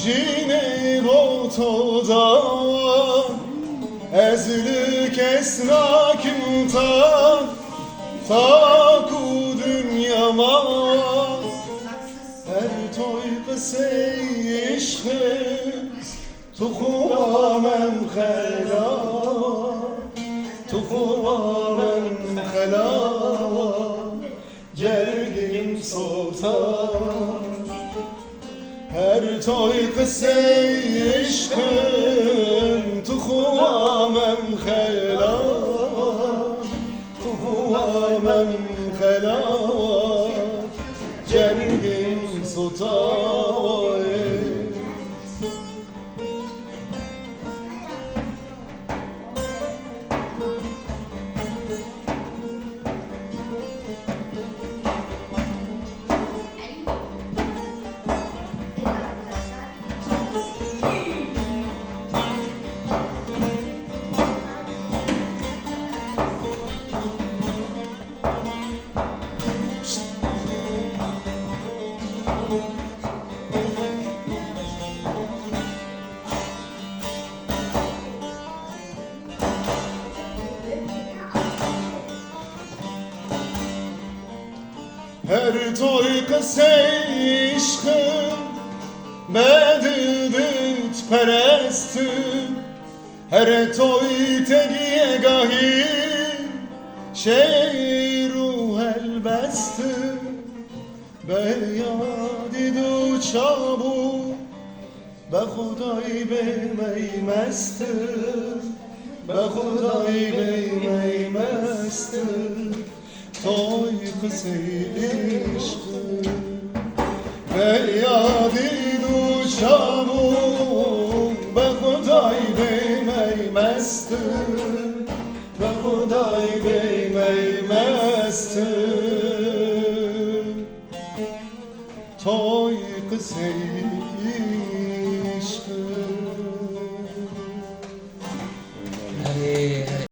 جینه رو تو دا ezlik esnakim ta ku dünyama her toy qise işqim tu xuvamem xela tu xuvamem xela gergin sultan her toy qise işqim tu xuvamem xela tu xuvamem xela gergin sultan Her toy qise işqim bedidit perestim her toy tegiye gahi şeyru helbestim be yadidu çabu be Xuday beymestim be Xuday beymestim toy qise işqim be yadidu çabu be Xuday beymestim be Xuday beymestim toy qise